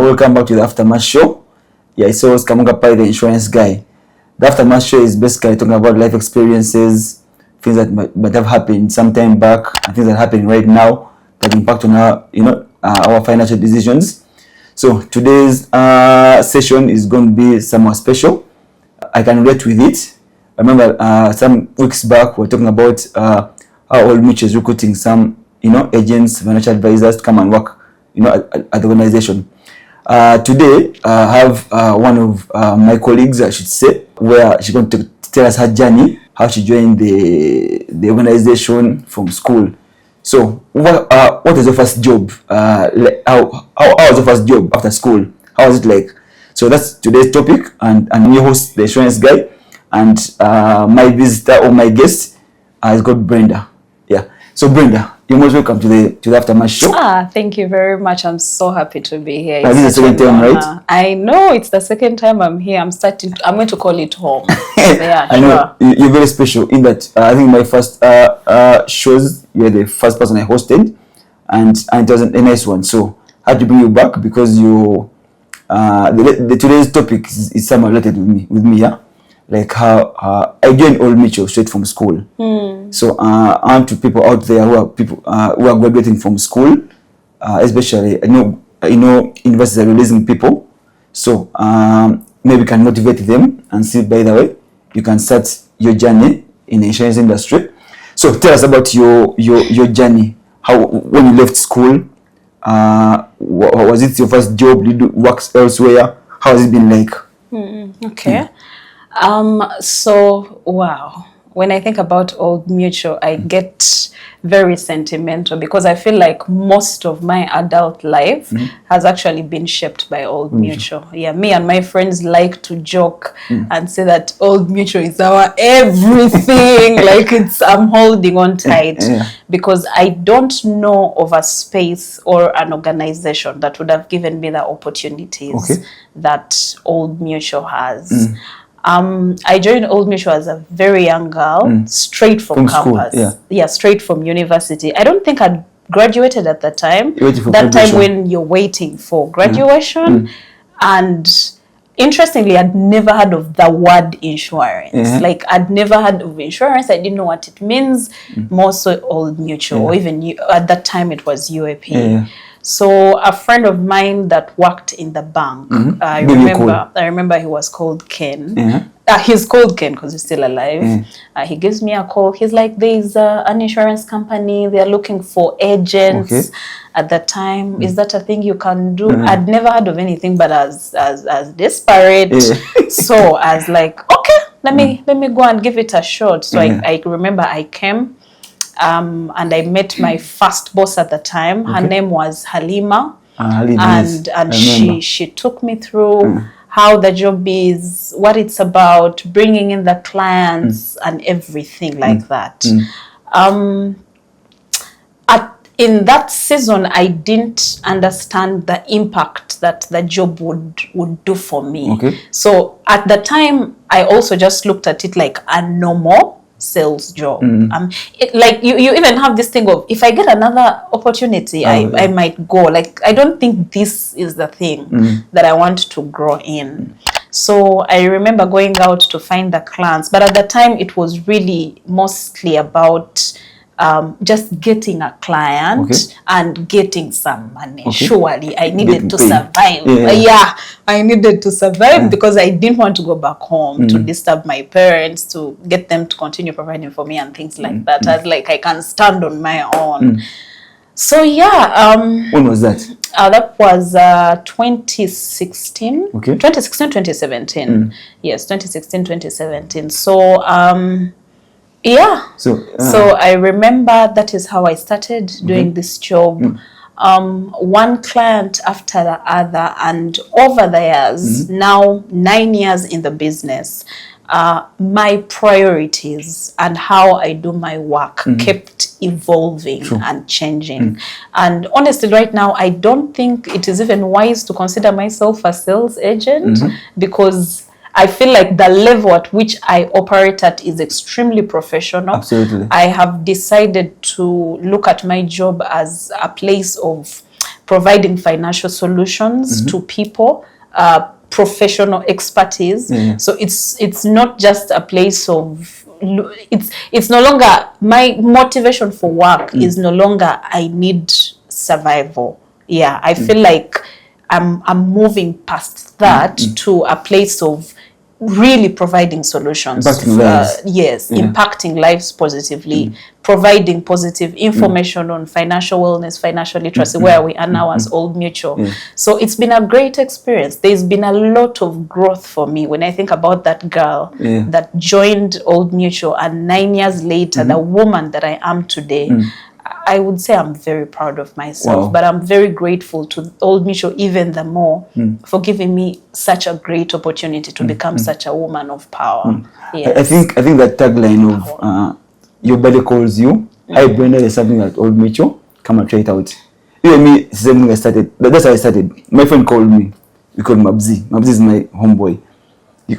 welcome back to the Aftermath Show. Yeah, it's always Kamunga Pai, the insurance guy. The Aftermath Show is basically talking about life experiences, things that might have happened some time back, and things that are happening right now that impact on our financial decisions. So today's session is going to be somewhat special. I can relate with it. I remember some weeks back we were talking about how Old Mutual is recruiting some agents, financial advisors to come and work at the organization. Today I have one of my colleagues, I should say, where she's going to tell us her journey, how she joined the organization from school. So what is your first job? How was your first job after school? How was it like? So that's today's topic, and we host the insurance guy, and my visitor or my guest is called Brenda. Yeah. So Brenda, you're most welcome to the Aftermath Show. Thank you very much. I'm so happy to be here. This is the second time, right? I know it's the second time I'm here. I'm going to call it home. Yeah, I know you're very special in that. I think my first shows, you're the first person I hosted, and it was a nice one. So I had to bring you back because you. Today's topic is somewhat related with me, yeah. Like how I joined Old Mutual straight from school. So and to people out there who are graduating from school, especially I know universities are releasing people, so maybe can motivate them and see, by the way, you can start your journey in the insurance industry. So tell us about your journey. How, when you left school, was it your first job? Did you work elsewhere? How has it been like? Okay. So wow, when I think about Old Mutual, I get very sentimental because I feel like most of my adult life has actually been shaped by Old Mutual. Yeah, me and my friends like to joke and say that Old Mutual is our everything. Like I'm holding on tight because I don't know of a space or an organization that would have given me the opportunities that Old Mutual has. I joined Old Mutual as a very young girl, straight from campus. School, yeah, straight from university. I don't think I'd graduated at that time. That time when you're waiting for graduation. And interestingly, I'd never heard of the word insurance. Like I'd never heard of insurance. I didn't know what it means. More so Old Mutual, or even at that time it was UAP. So a friend of mine that worked in the bank, I remember he was called Ken. He's called Ken because he's still alive. He gives me a call. He's like, there's an insurance company. They're looking for agents. At that time, is that a thing you can do? I'd never heard of anything, but as desperate. So I was like, okay, let me go and give it a shot. So I remember I came. And I met my first boss at the time. Her name was Halima, and she took me through how the job is, what it's about, bringing in the clients and everything like that. In that season, I didn't understand the impact that the job would do for me. So at the time, I also just looked at it like a normal sales job. Like you even have this thing of, if I get another opportunity, I might go. Like I don't think this is the thing that I want to grow in. So I remember going out to find the clients, but at the time it was really mostly about just getting a client and getting some money. Surely I needed to survive. I needed to survive because I didn't want to go back home to disturb my parents, to get them to continue providing for me and things like that. I was like, I can stand on my own. So when was that? That was 2016. 2016, 2017. Yes, 2016, 2017. So so I remember that is how I started doing this job. One client after the other, and over the years, now 9 years in the business, my priorities and how I do my work kept evolving and changing. And honestly, right now, I don't think it is even wise to consider myself a sales agent because I feel like the level at which I operate at is extremely professional. Absolutely. I have decided to look at my job as a place of providing financial solutions to people, professional expertise. So it's not just a place of, it's no longer, my motivation for work is no longer I need survival. I feel like I'm moving past that to a place of really providing solutions. Impacting lives. Impacting lives positively, providing positive information on financial wellness, financial literacy, where we are now as Old Mutual. So it's been a great experience. There's been a lot of growth for me when I think about that girl that joined Old Mutual, and 9 years later, the woman that I am today. I would say I'm very proud of myself, but I'm very grateful to Old Mutual even the more for giving me such a great opportunity to become such a woman of power. I think that tagline of your body calls you, I Brenda, is something that Old Mutual, come and try it out. Even me, same thing I started. That's how I started. My friend called me. We called Mabzi. Mabzi is my homeboy.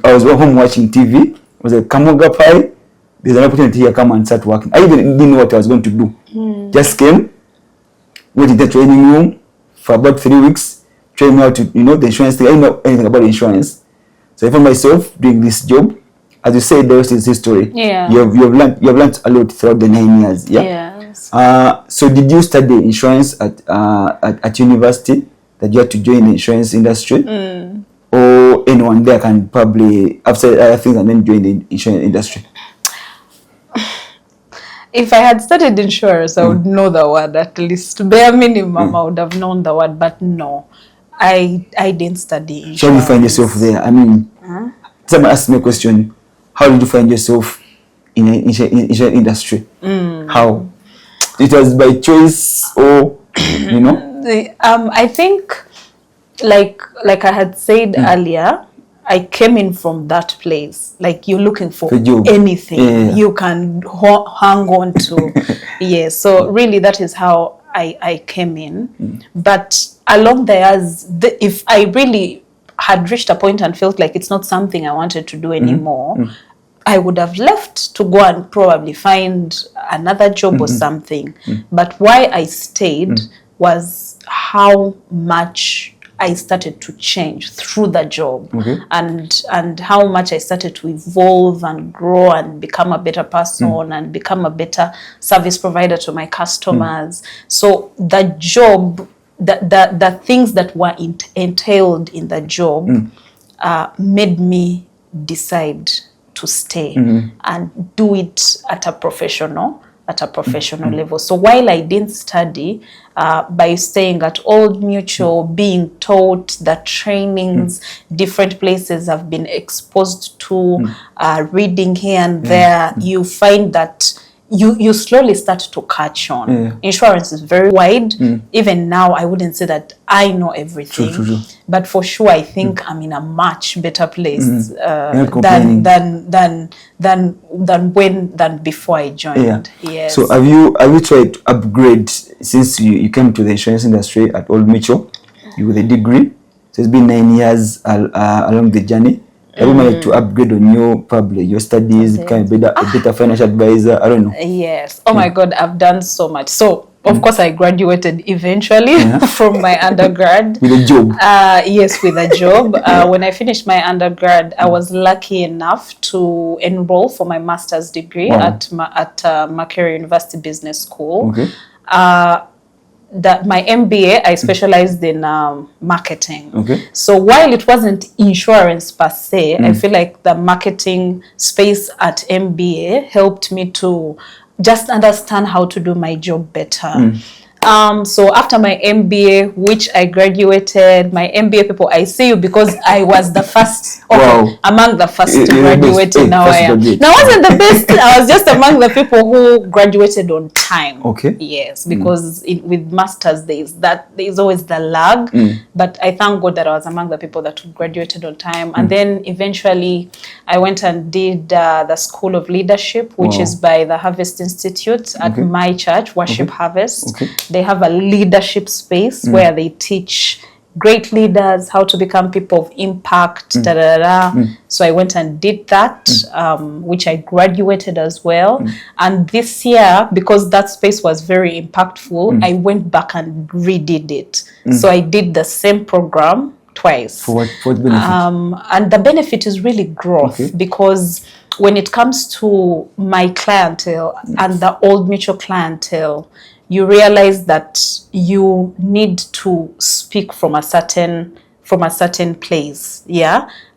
I was home watching TV. I was like, come on, Gapai. There's an opportunity here, come and start working. I even didn't know what I was going to do. Just came, went in the training room for about 3 weeks, trained me how to, the insurance thing. I didn't know anything about insurance. So I found myself doing this job. As you said, the rest is history. You have learned a lot throughout the 9 years. Yes. So did you study insurance at university, that you had to join the insurance industry? Or anyone there can probably, after other things, and then join the insurance industry? If I had studied insurance, I would know the word at least. Bare minimum, I would have known the word, but no, I didn't study insurance. How did you find yourself there? I mean, someone asked me a question. How did you find yourself in the insurance industry? How? It was by choice or, I think, like I had said earlier, I came in from that place. Like, you're looking for anything you can hang on to. So really that is how I came in. But along the years, if I really had reached a point and felt like it's not something I wanted to do anymore, I would have left to go and probably find another job or something. But why I stayed was how much I started to change through the job, and how much I started to evolve and grow and become a better person and become a better service provider to my customers. So the job, the things that were entailed in the job made me decide to stay and do it at a professional level. So while I didn't study, by staying at Old Mutual, being taught the trainings, different places I've been exposed to, reading here and there, you find that you slowly start to catch on. Insurance is very wide. Even now, I wouldn't say that I know everything. True. But for sure, I think I'm in a much better place than before I joined. Yes. So have you tried to upgrade since you came to the insurance industry at Old Mutual with a degree? So it's been 9 years along the journey. Have you managed to upgrade on your studies, become a better financial advisor? I don't know. Yes. Oh my God, I've done so much. So of course I graduated eventually from my undergrad. With a job? Yes, with a job. When I finished my undergrad, I was lucky enough to enroll for my master's degree at Makerere University Business School. That my MBA, I specialized in marketing. So while it wasn't insurance per se, I feel like the marketing space at MBA helped me to just understand how to do my job better. So after my MBA, which I graduated, my MBA people, I see you because I was the first, among the first to graduate in our year. Now, I wasn't the best, I was just among the people who graduated on time. Yes, because with masters, there's always the lag. But I thank God that I was among the people that graduated on time. And then eventually, I went and did the School of Leadership, which is by the Harvest Institute at my church, Worship Harvest. They have a leadership space where they teach great leaders, how to become people of impact, So I went and did that, which I graduated as well. And this year, because that space was very impactful, I went back and redid it. So I did the same program twice. For what benefit? And the benefit is really growth, because when it comes to my clientele and the Old Mutual clientele, you realize that you need to speak from a certain place,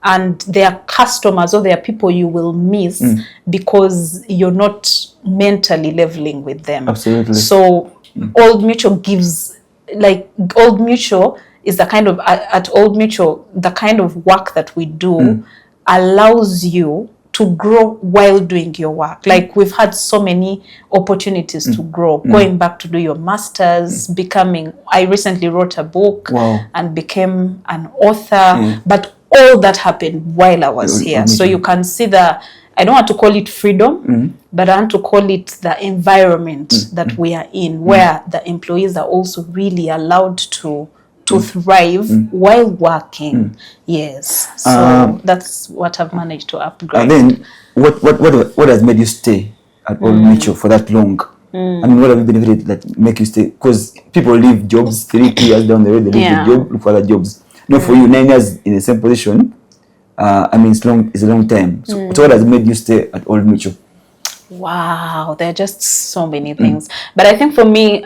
and there are customers or there are people you will miss because you're not mentally leveling with them. Absolutely. So Old Mutual gives, like, Old Mutual is the kind of, at Old Mutual, the kind of work that we do allows you to grow while doing your work. Like, we've had so many opportunities to grow, going back to do your masters, becoming, I recently wrote a book and became an author, but all that happened while I was here. So you can see I don't want to call it freedom, but I want to call it the environment that we are in, where the employees are also really allowed to thrive while working. Yes. So that's what I've managed to upgrade. And then what has made you stay at Old Mutual for that long? I mean, what have you benefited that make you stay? Because people leave jobs 3 years down the road, they leave the job, look for other jobs. No, for you, 9 years in the same position, I mean, it's a long time. So what has made you stay at Old Mutual? Wow, there are just so many things. But I think for me,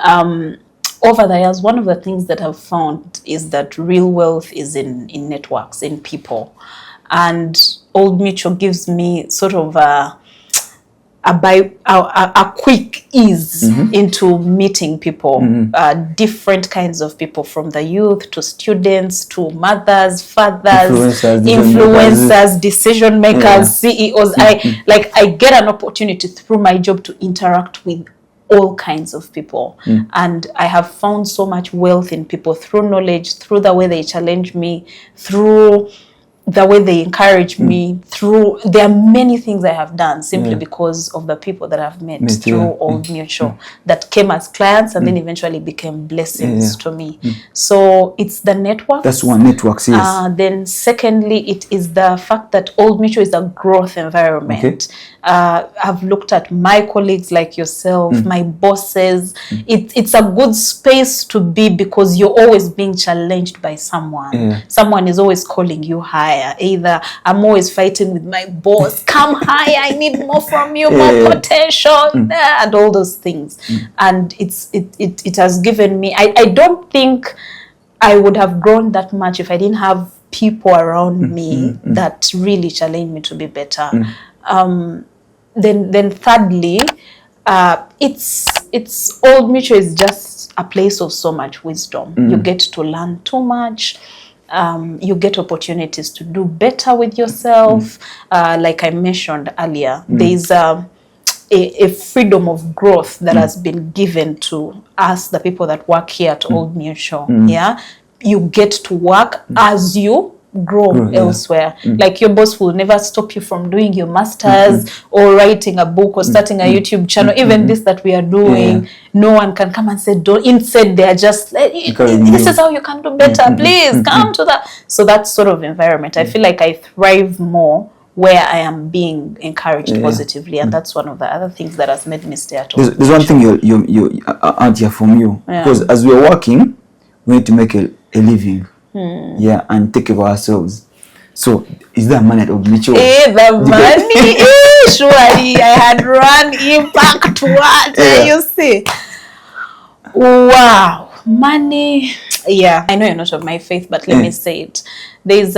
over the years, one of the things that I've found is that real wealth is in networks, in people. And Old Mutual gives me sort of a quick ease into meeting people, different kinds of people, from the youth to students to mothers, fathers, influencers, decision makers, CEOs. I get an opportunity through my job to interact with all kinds of people, and I have found so much wealth in people through knowledge, through the way they challenge me, through the way they encourage me, through, there are many things I have done simply because of the people that I've met through Old Mutual that came as clients and then eventually became blessings to me. So it's the network. That's one, networks, yes. Then secondly, it is the fact that Old Mutual is a growth environment. I've looked at my colleagues like yourself, my bosses. It's a good space to be because you're always being challenged by someone. Someone is always calling you higher. Either I'm always fighting with my boss, come higher, I need more from you, more potential, and all those things. And it has given me, I don't think I would have grown that much if I didn't have people around me that really challenged me to be better. Then thirdly, it's Old Mutual is just a place of so much wisdom. You get to learn too much. You get opportunities to do better with yourself. Like I mentioned earlier, there's a freedom of growth that has been given to us, the people that work here at Old Mutual. You get to work as you grow elsewhere. Like, your boss will never stop you from doing your masters or writing a book or starting a YouTube channel. Even this that we are doing, no one can come and say don't. Instead, they are just like, this is how you can do better. Please come to that. So that sort of environment, I feel like I thrive more where I am being encouraged positively, and that's one of the other things that has made me stay at home. There's one thing you aren't here from you, because as we are working, we need to make a living. And take care of ourselves. So, is there money at Old Mutual? The money, surely I had run impact what you see. Wow, money. I know you're not of my faith, but let me say it. There's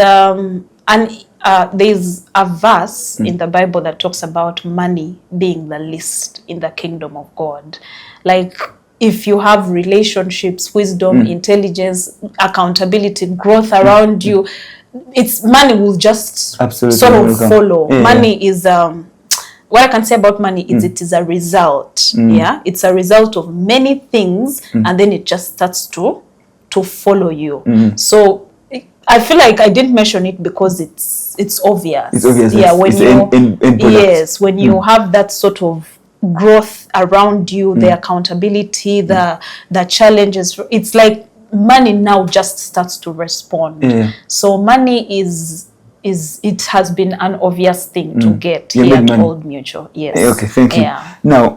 there's a verse in the Bible that talks about money being the least in the kingdom of God. Like, if you have relationships, wisdom, intelligence, accountability, growth around you, it's money will just sort of follow. Money is what I can say about money is it is a result. It's a result of many things, and then it just starts to follow you. So I feel like I didn't mention it because it's obvious. It's obvious. When you have that sort of growth around you, the accountability, the challenges, it's like money now just starts to respond. So money is it has been an obvious thing to get here at Old Mutual. Yes. Okay, thank you. Now,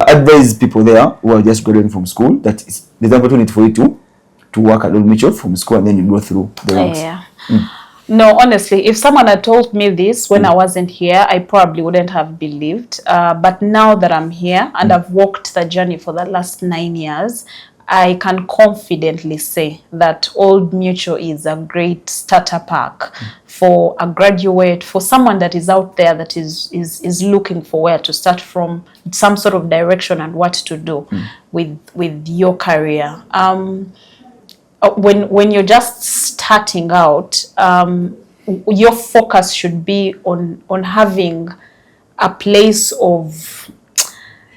advise people there who are just graduating from school that there's an opportunity for you to work at Old Mutual from school, and then you go through the ranks. No, honestly, if someone had told me this when I wasn't here, I probably wouldn't have believed. But now that I'm here and I've walked the journey for the last 9 years, I can confidently say that Old Mutual is a great starter pack for a graduate, for someone that is out there that is looking for where to start from, some sort of direction and what to do with your career. When you're just starting out, your focus should be on having a place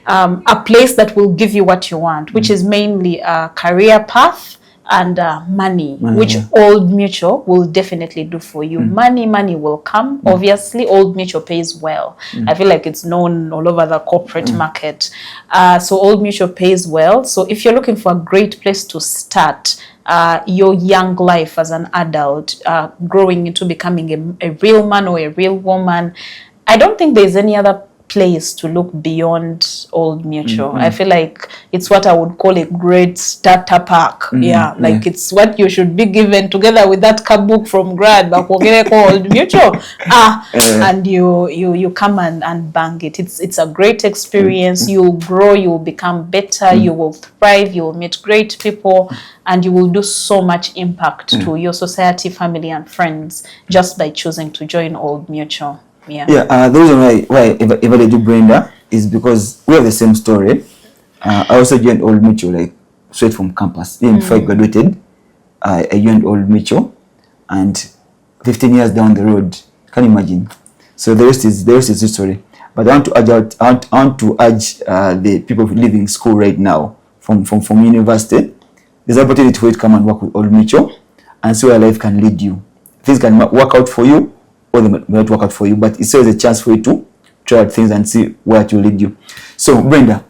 that will give you what you want, which is mainly a career path and money, which Old Mutual will definitely do for you. Money will come. Obviously, Old Mutual pays well. I feel like it's known all over the corporate market. So Old Mutual pays well. So if you're looking for a great place to start your young life as an adult, growing into becoming a real man or a real woman, I don't think there's any other place to look beyond Old Mutual. I feel like it's what I would call a great starter pack. Like it's what you should be given together with that book from grad, like Old Mutual. And you come and bang it. It's a great experience. You'll grow, you'll become better, you will thrive, you'll meet great people, and you will do so much impact to your society, family, and friends just by choosing to join Old Mutual. The reason why if I do Brenda is because we have the same story. I also joined Old Mutual like straight from campus. Even before I graduated, I joined Old Mutual, and 15 years down the road, can you imagine? So the rest is history. But I want to urge the people leaving school right now from university. There's an opportunity for you to come and work with Old Mutual and see where life can lead you. Things can work out for you, or they might not work out for you, but it's always a chance for you to try out things and see where it will lead you. So, Brenda,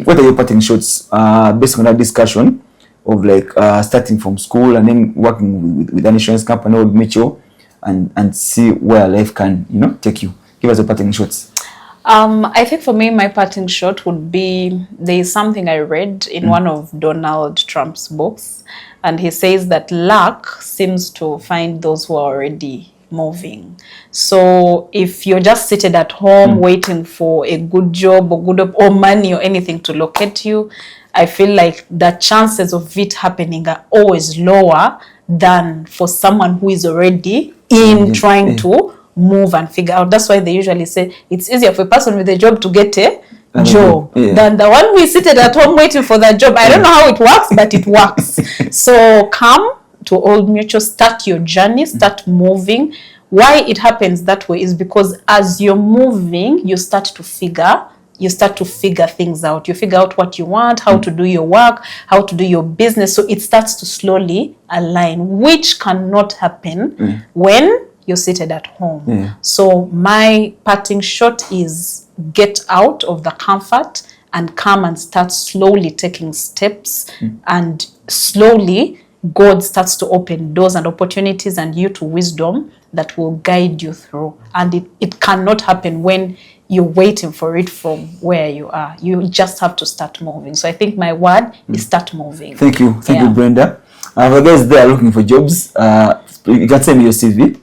what are your parting shots based on that discussion of like starting from school and then working with an insurance company, Old Mutual, and see where life can take you? Give us your parting shots. I think for me, my parting shot would be, there is something I read in one of Donald Trump's books, and he says that luck seems to find those who are already moving. So if you're just seated at home waiting for a good job or money or anything to locate you, I feel like the chances of it happening are always lower than for someone who is already in trying to move and figure out. That's why they usually say it's easier for a person with a job to get a job than the one who is seated at home waiting for that job. I don't know how it works, but it works. So come to Old Mutual, start your journey, start moving. Why it happens that way is because as you're moving, you start to figure things out. You figure out what you want, how to do your work, how to do your business. So it starts to slowly align, which cannot happen when you're seated at home. So my parting shot is get out of the comfort and come and start slowly taking steps, and slowly God starts to open doors and opportunities and you to wisdom that will guide you through. And it cannot happen when you're waiting for it from where you are. You just have to start moving. So I think my word is start moving. Thank you, Brenda. For those that are looking for jobs, you can send me your CV.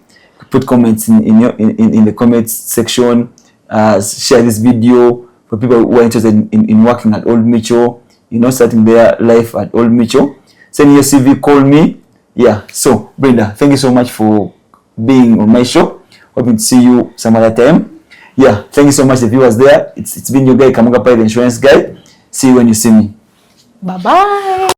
Put comments in the comments section. Share this video for people who are interested in working at Old Mutual, starting their life at Old Mutual. Send me your CV, call me. So Brenda, thank you so much for being on my show. Hoping to see you some other time. Thank you so much, the viewers there. It's been your guy Kamunga Pai, the insurance guy. See you when you see me. Bye-bye.